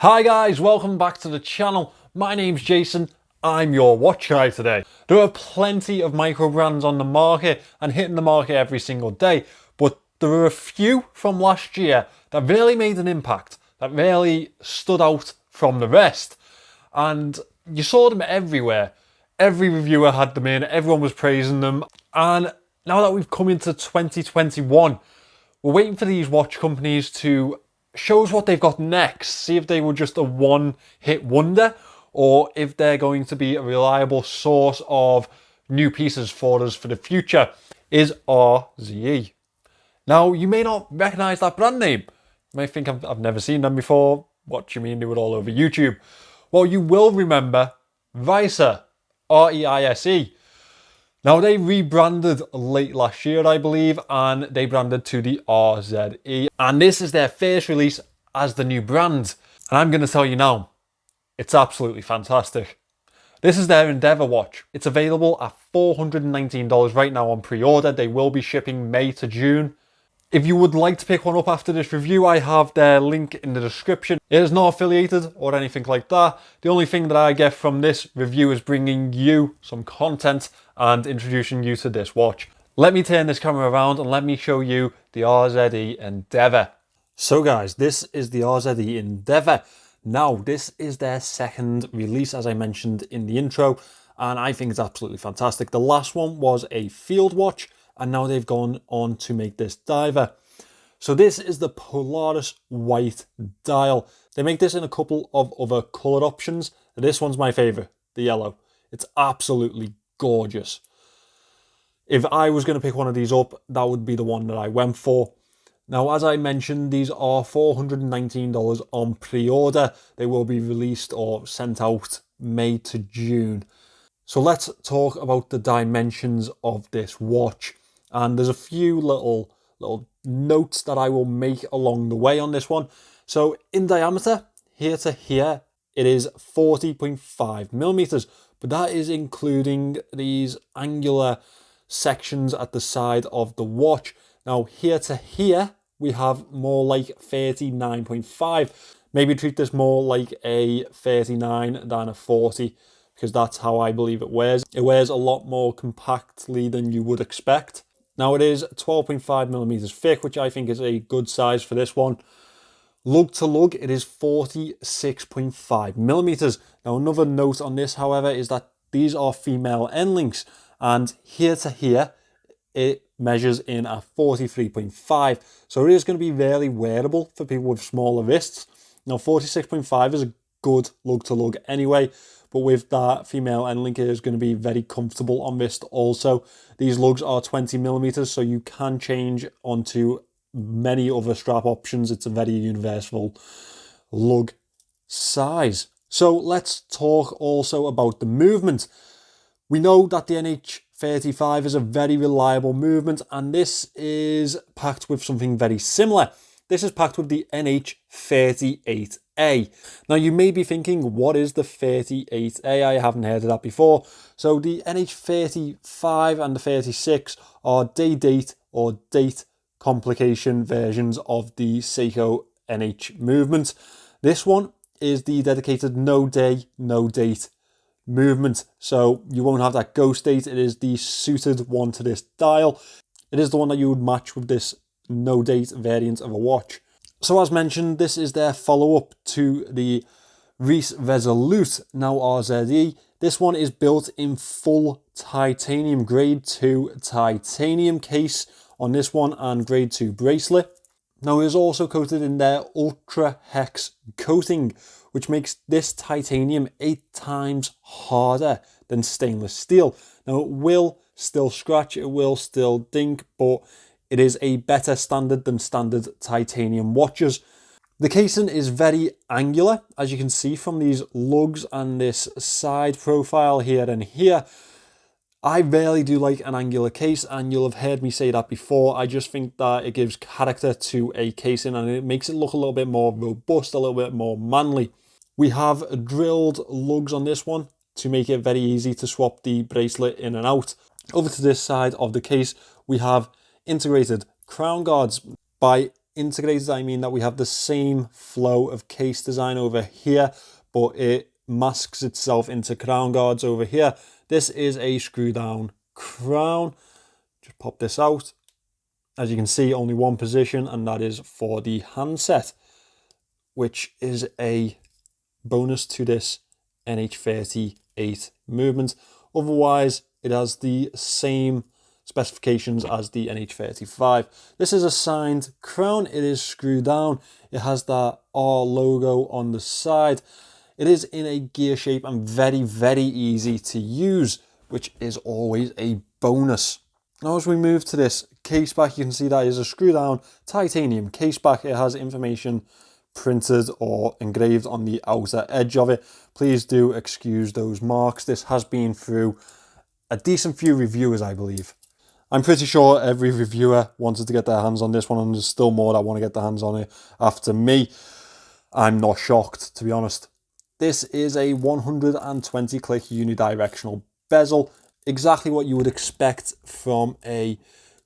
Hi guys, welcome back to the channel. My name's Jason, I'm your watch guy today. There are plenty of micro brands on the market and hitting the market every single day, but there are a few from last year that really made an impact, that really stood out from the rest. And you saw them everywhere. Every reviewer had them in, everyone was praising them. And now that we've come into 2021, we're waiting for these watch companies to show us what they've got next. See if they were just a one-hit wonder or if they're going to be a reliable source of new pieces for us for the future. Is RZE. Now, you may not recognize that brand name. You may think I've never seen them before. What do you mean they were all over YouTube? Well, you will remember Reise, R-E-I-S-E. Now, they rebranded late last year, I believe, and they branded to the RZE. And this is their first release as the new brand. And I'm going to tell you now, it's absolutely fantastic. This is their Endeavour watch. It's available at $419 right now on pre-order. They will be shipping May to June. If you would like to pick one up after this review, I have their link in the description. It is not affiliated or anything like that. The only thing that I get from this review is bringing you some content and introducing you to this watch. Let me turn this camera around and let me show you the RZE Endeavour. So guys, this is the RZE Endeavour. Now, this is their second release, as I mentioned in the intro, and I think it's absolutely fantastic. The last one was a field watch, and now they've gone on to make this diver. So this is the Polaris white dial. They make this in a couple of other colour options. This one's my favourite, the yellow. It's absolutely gorgeous. If I was going to pick one of these up, that would be the one that I went for. Now, as I mentioned, these are $419 on pre-order. They will be released or sent out May to June. So let's talk about the dimensions of this watch. And there's a few little notes that I will make along the way on this one. So in diameter, here to here, it is 40.5 millimeters, but that is including these angular sections at the side of the watch. Now here to here, we have more like 39.5. Maybe treat this more like a 39 than a 40, because that's how I believe it wears. It wears a lot more compactly than you would expect. Now it is 12.5 millimeters thick, which I think is a good size for this one. Lug to lug, it is 46.5 millimeters. Now another note on this, however, is that these are female end links, and here to here, it measures in at 43.5. So it is going to be very wearable for people with smaller wrists. Now 46.5 is a good lug to lug anyway, but with that female end link, it is going to be very comfortable on wrist also. These lugs are 20 millimeters, so you can change onto many other strap options. It's a very universal lug size. So let's talk also about the movement. We know that the NH35 is a very reliable movement, and this is packed with something very similar. This is packed with the NH38A. Now you may be thinking, what is the 38A? I haven't heard of that before. So the NH35 and the 36 are day-date or date complication versions of the Seiko NH movement. This one is the dedicated no day, no date movement. So you won't have that ghost date. It is the suited one to this dial. It is the one that you would match with this no date variant of a watch. So as mentioned, this is their follow-up to the Reise Resolute, now RZE. This one is built in full titanium, grade 2 titanium case on this one and grade 2 bracelet. Now it is also coated in their ultra hex coating, which makes this titanium 8 times harder than stainless steel. Now it will still scratch, it will still dink, but it is a better standard than standard titanium watches. The casing is very angular, as you can see from these lugs and this side profile here and here. I really do like an angular case, and you'll have heard me say that before. I just think that it gives character to a casing and it makes it look a little bit more robust, a little bit more manly. We have drilled lugs on this one to make it very easy to swap the bracelet in and out. Over to this side of the case, we have integrated crown guards. By integrated, I mean that we have the same flow of case design over here, but it masks itself into crown guards over here. This is a screw down crown. Just pop this out. As you can see, only one position, and that is for the handset, which is a bonus to this NH38 movement. Otherwise, it has the same specifications as the NH35. This is a signed crown. It is screwed down. It has that R logo on the side. It is in a gear shape and very, very easy to use, which is always a bonus. Now, as we move to this case back, you can see that is a screw down titanium case back. It has information printed or engraved on the outer edge of it. Please do excuse those marks. This has been through a decent few reviewers, I believe. I'm pretty sure every reviewer wanted to get their hands on this one, and there's still more that want to get their hands on it after me. I'm not shocked, to be honest. This is a 120 click unidirectional bezel, exactly what you would expect from a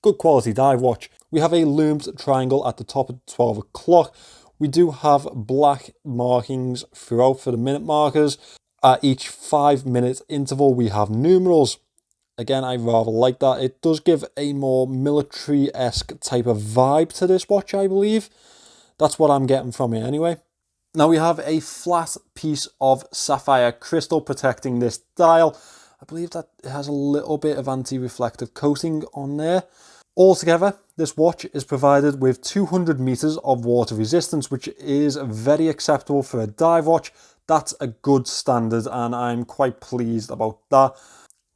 good quality dive watch. We have a loomed triangle at the top at 12 o'clock. We do have black markings throughout for the minute markers. At each 5-minute interval, we have numerals. Again, I rather like that. It does give a more military-esque type of vibe to this watch, I believe. That's what I'm getting from it anyway. Now we have a flat piece of sapphire crystal protecting this dial. I believe that it has a little bit of anti-reflective coating on there. Altogether, this watch is provided with 200 meters of water resistance, which is very acceptable for a dive watch. That's a good standard, and I'm quite pleased about that.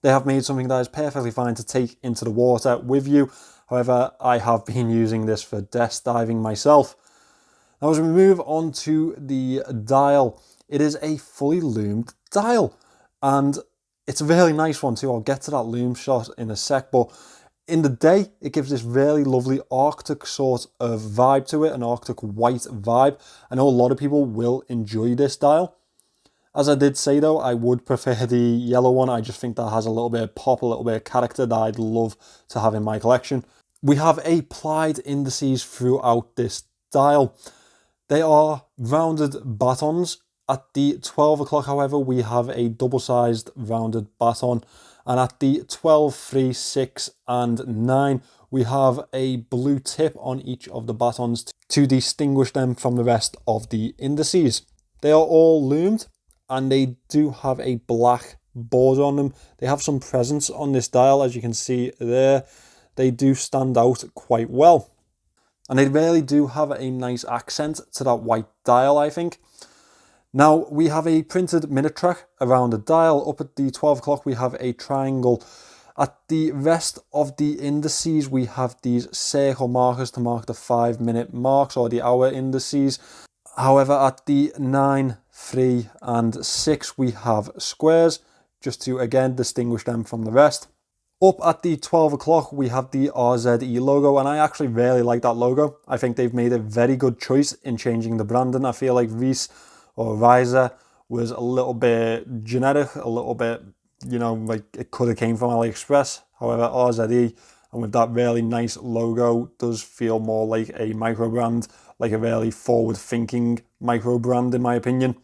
They have made something that is perfectly fine to take into the water with you. However, I have been using this for desk diving myself. Now, as we move on to the dial, it is a fully loomed dial, and it's a really nice one too. I'll get to that loom shot in a sec, but in the day, it gives this really lovely Arctic sort of vibe to it, an Arctic white vibe. I know a lot of people will enjoy this dial. As I did say though, I would prefer the yellow one. I just think that has a little bit of pop, a little bit of character that I'd love to have in my collection. We have a Plied Indices throughout this dial. They are rounded batons. At the 12 o'clock, however, we have a double-sized rounded baton. And at the 12, 3, 6 and 9, we have a blue tip on each of the batons to distinguish them from the rest of the indices. They are all loomed, and they do have a black border on them. They have some presence on this dial, as you can see there. They do stand out quite well. And they really do have a nice accent to that white dial, I think. Now, we have a printed minute track around the dial. Up at the 12 o'clock, we have a triangle. At the rest of the indices, we have these circle markers to mark the 5-minute marks or the hour indices. However, at the 9, 3 and 6, we have squares, just to again distinguish them from the rest. Up at the 12 o'clock, we have the RZE logo, and I actually really like that logo. I think they've made a very good choice in changing the branding. I feel like Reise or Reise was a little bit generic, a little bit, you know, like it could have came from AliExpress. However, RZE, and with that really nice logo, does feel more like a microbrand, like a really forward-thinking microbrand in my opinion.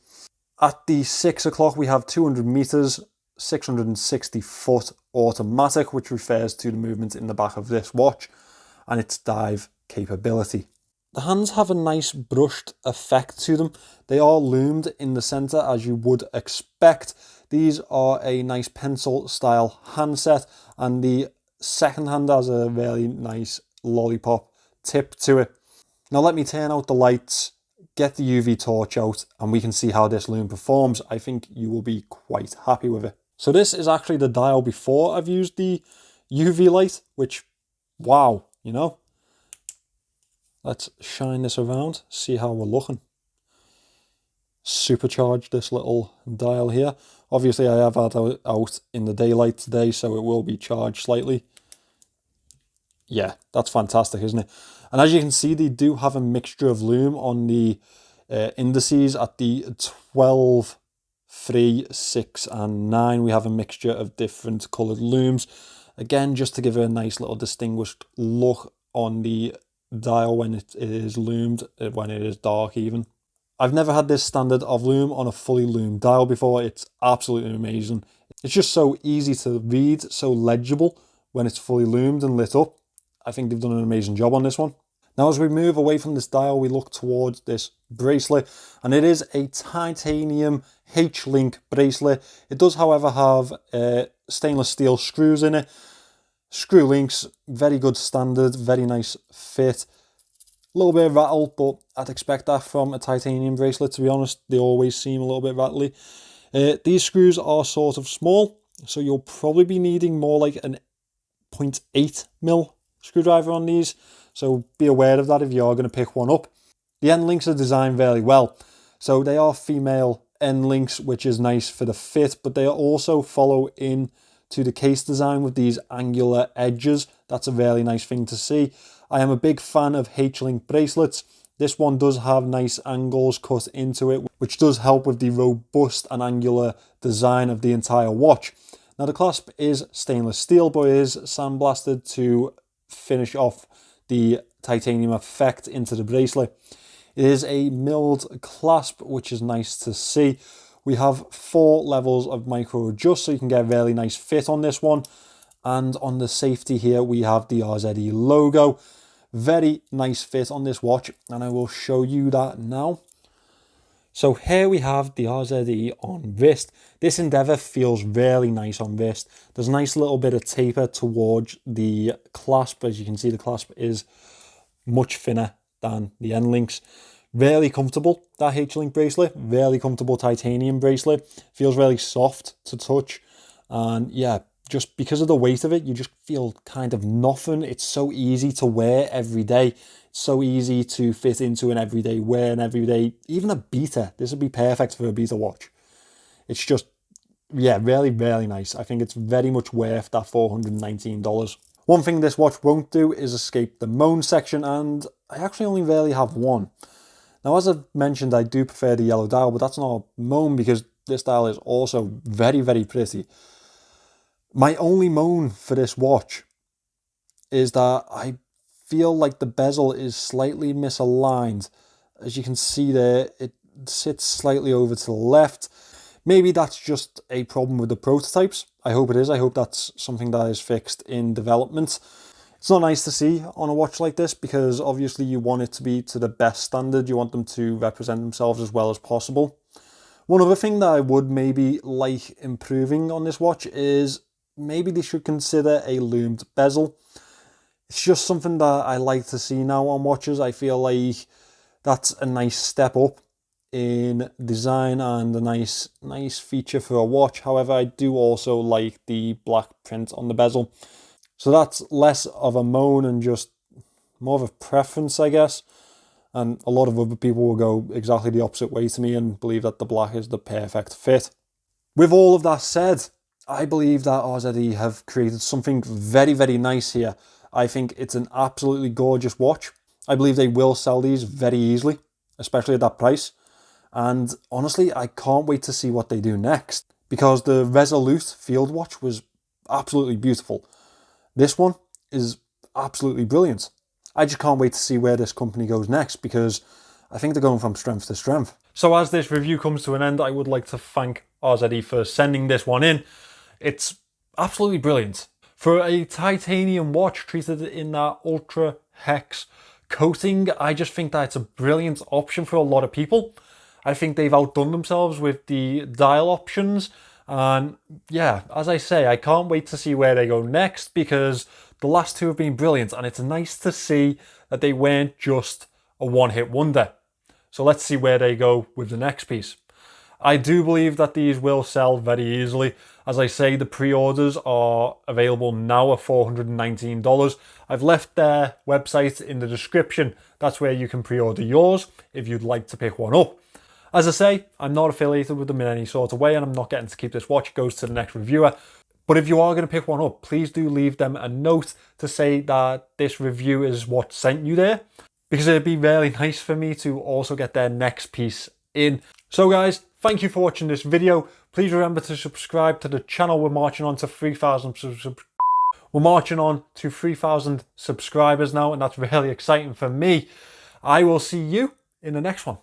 At the 6 o'clock, we have 200 meters, 660 foot automatic, which refers to the movement in the back of this watch and its dive capability. The hands have a nice brushed effect to them. They are loomed in the center as you would expect. These are a nice pencil style handset, and the second hand has a really nice lollipop tip to it. Now let me turn out the lights, get the UV torch out, and we can see how this loom performs. I think you will be quite happy with it. So this is actually the dial before I've used the UV light, which, wow, you know. Let's shine this around, see how we're looking. Supercharge this little dial here. Obviously I have had it out in the daylight today, so it will be charged slightly. Yeah, that's fantastic, isn't it? And as you can see, they do have a mixture of loom on the indices. At the 12, 3, 6 and 9, we have a mixture of different coloured looms. Again, just to give it a nice little distinguished look on the dial when it is loomed, when it is dark even. I've never had this standard of loom on a fully loomed dial before. It's absolutely amazing. It's just so easy to read, so legible when it's fully loomed and lit up. I think they've done an amazing job on this one. Now as we move away from this dial, we look towards this bracelet, and it is a titanium H-link bracelet. It does, however, have stainless steel screws in it. Screw links, very good standard, very nice fit. A little bit of rattle, but I'd expect that from a titanium bracelet, to be honest. They always seem a little bit rattly. These screws are sort of small, so you'll probably be needing more like an 0.8mm screwdriver on these. So be aware of that if you are going to pick one up. The end links are designed very well. So they are female end links, which is nice for the fit, but they also follow in to the case design with these angular edges. That's a really nice thing to see. I am a big fan of H-link bracelets. This one does have nice angles cut into it, which does help with the robust and angular design of the entire watch. Now the clasp is stainless steel, but it is sandblasted to finish off the titanium effect into the bracelet. It is a milled clasp, which is nice to see. We have 4 levels of micro adjust, so you can get a really nice fit on this one. And on the safety here, we have the RZE logo. Very nice fit on this watch, and I will show you that now. So here we have the RZE on wrist. This Endeavour feels really nice on wrist. There's a nice little bit of taper towards the clasp. As you can see, the clasp is much thinner than the end links. Really comfortable, that H-link bracelet. Really comfortable titanium bracelet. Feels really soft to touch. And yeah, just because of the weight of it, you just feel kind of nothing. It's so easy to wear every day. So easy to fit into an everyday wear and everyday, even a beta. This would be perfect for a beta watch. It's just, yeah, really, really nice. I think it's very much worth that $419. One thing this watch won't do is escape the moan section, and I actually only really have one. Now, as I've mentioned, I do prefer the yellow dial, but that's not a moan because this dial is also very, very pretty. My only moan for this watch is that I feel like the bezel is slightly misaligned. As you can see there, it sits slightly over to the left. Maybe that's just a problem with the prototypes. I hope it is. I hope that's something that is fixed in development. It's not nice to see on a watch like this because obviously you want it to be to the best standard. You want them to represent themselves as well as possible. One other thing that I would maybe like improving on this watch is maybe they should consider a loomed bezel. It's just something that I like to see now on watches. I feel like that's a nice step up in design and a nice feature for a watch. However, I do also like the black print on the bezel. So that's less of a moan and just more of a preference, I guess. And a lot of other people will go exactly the opposite way to me and believe that the black is the perfect fit. With all of that said, I believe that RZE have created something very, very nice here. I think it's an absolutely gorgeous watch. I believe they will sell these very easily, especially at that price. And honestly, I can't wait to see what they do next, because the Resolute field watch was absolutely beautiful. This one is absolutely brilliant. I just can't wait to see where this company goes next, because I think they're going from strength to strength. So as this review comes to an end, I would like to thank RZE for sending this one in. It's absolutely brilliant. For a titanium watch treated in that ultra hex coating, I just think that it's a brilliant option for a lot of people. I think they've outdone themselves with the dial options. And yeah, as I say, I can't wait to see where they go next, because the last two have been brilliant, and it's nice to see that they weren't just a one-hit wonder. So let's see where they go with the next piece. I do believe that these will sell very easily. As I say, the pre-orders are available now at $419. I've left their website in the description. That's where you can pre-order yours if you'd like to pick one up. As I say, I'm not affiliated with them in any sort of way, and I'm not getting to keep this watch. It goes to the next reviewer. But if you are going to pick one up, please do leave them a note to say that this review is what sent you there, because it'd be really nice for me to also get their next piece in. So guys, thank you for watching this video. Please remember to subscribe to the channel. We're marching on to 3,000 subscribers. We're marching on to 3,000 subscribers now, and that's really exciting for me. I will see you in the next one.